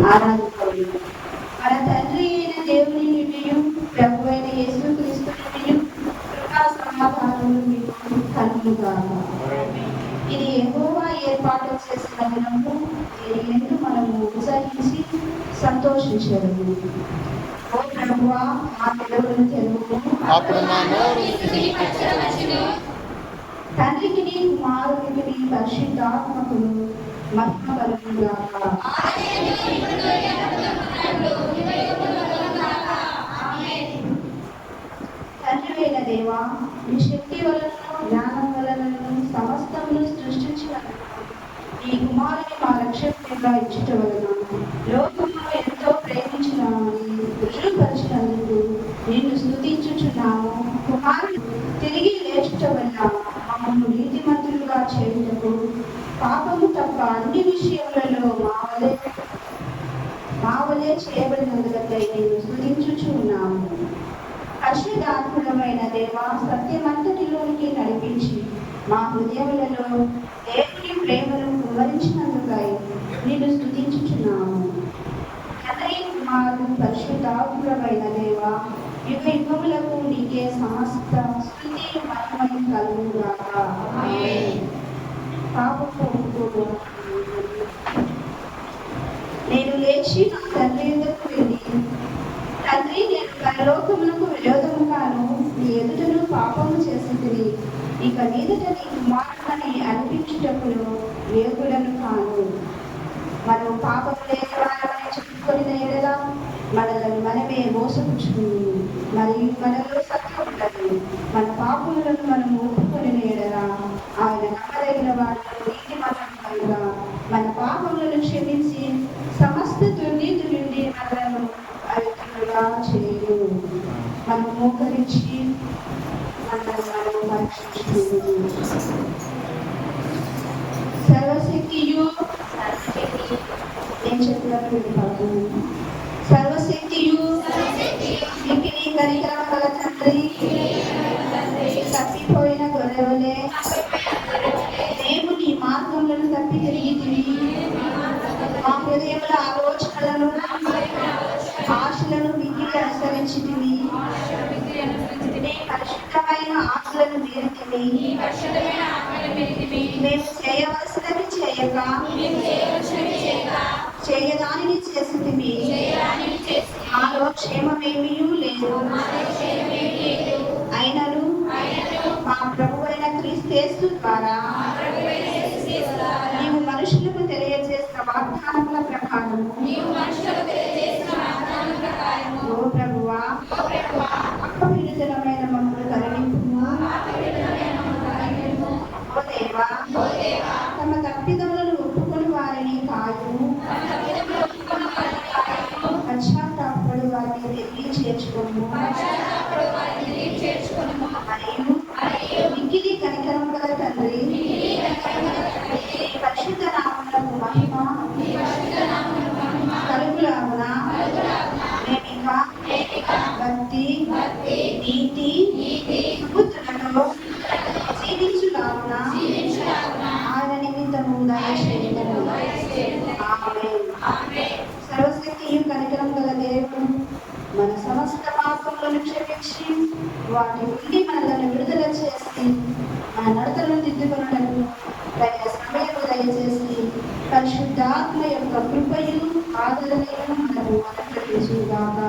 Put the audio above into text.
ఆరాధించబడి మన తండ్రి అయిన దేవుని నుండియు ప్రభు అయిన యేసుక్రీస్తు నుండియు కృపా సమాధానములు మీకు కలుగుగాక. ఇది యెహోవా ఏర్పాటు చేసిన దినము, దీని యందు మనము ఉత్సహించి సంతోషించదము. ఓ ప్రభువా, మా పెదవులను తెరువుము, అప్పుడు మా నోరు తండ్రికి కుమారునికి పరిశుద్ధాత్మకును మహిమ కలుగుగాక. తండ్రి అయిన దేవా, మీ శక్తి వలన జ్ఞానం వలన సమస్తమును సృష్టించిన ఈ కుమారుని మా రక్షకునిగా ఇచ్చుట వలన లోకమును ఎంతో ప్రేమించినామని రుజువుపరిచినందుకు నిన్ను స్తుతించుచున్నాము. కుమారుడు తిరిగి లేచుట వల్ల మమ్మల్ని నీతిమంతులుగా చేయుటకు పాపము తప్ప అన్ని విషయములలో మా వలె చేయబడినందుకై నేను స్తుతించుచున్నాము. పరిశుద్ధాత్ముడమైన దేవా, సత్యమంతటిలోనికి నడిపించి మా హృదయములలో దేవుని ప్రేమను వివరించినందుకై నిన్ను స్తుతించుచున్నాము. తండ్రి కుమారుడు పరిశుద్ధాత్ముడమైన దేవా, యుగ యుగములకు నీకే సమస్త స్తుతి మహిమలు కలుగుగాక. పాపపు నేను లేచి నా తండ్రి ఎదుకు వెళ్ళి, తండ్రి, నేను పరలోకమునకు విరోధముగాను నీ ఎదుటను పాపము చేసింది. ఇక మీదట నీ కుమారుని అనిపించుటకును యోగ్యుడను కాను. మనం పాపము లేని వారమని చెప్పుకొనిన ఎడల మనలను మనమే మోసపుచ్చుకుని, మరియు మనలో సత్యం ఉండదు. మన పాపములను మనం ఒప్పుకొనిన ఎడల ఆయన నమ్మదగిన వారిని నీతిమంతులుగా మన పాపములను క్షమించి సమస్త దుర్నీతి నుండి మనలను పవిత్రులుగా చేయు. మనం మోకరించి మనల్ని మనం పరీక్షించుకుందాము. సర్వశక్తియు నేను చెప్పినట్టు వినపడుతుంది. సర్వశక్తియు మిక్కిలి కనికరము గల తండ్రి, తప్పిపోయిన గొర్రెవలే మేము నీ మార్గములను తప్పి తిరిగి మా హృదయముల ఆలోచనలను ఆశలను మిక్కిలి అనుసరించితివి. నీ పరిశుద్ధమైన ఆశలను మీరితివి. మేము చేయవలసినవి చేయక చేయదానిని చేసితివి. మాలో క్షేమమేమీ లేదు. అయినను మా ప్రభువైన క్రీస్తు ద్వారా నీవు మనుషులకు తెలియజేసిన వాగ్దానముల ప్రకారము, ఓ ప్రభువా, అపవిత్రమైన మమ్మల్ని కరుణింపుము. ఓ దేవా, తమ తప్పిదములను ఒప్పుకొని వారిని కాయుము. పశ్చాత్తాపడు వారిని తిరిగి చేర్చుకోము. మరియు మిక్కిలి కనికరము గల తండ్రి, పరిశుద్ధ నామమునకు మహిమ కలుగులాగున ప్రేమిక భక్తి నీతి సుబుద్ధులతో జీవించులాగున ఆయన నిమిత్తము దయచేయుము. ఆమేన్. సర్వశక్తియు కనికరము గల దేవుడు మన సమస్త పాపములను క్షమించి వాటి నుండి మనలను విడుదల చేసి మన నడతలను దిద్దుకొనుటకు తగిన సమయము దయచేసి పరిశుద్ధాత్మ యొక్క కృపయు ఆదరణను మనకు అనుగ్రహించుగాక.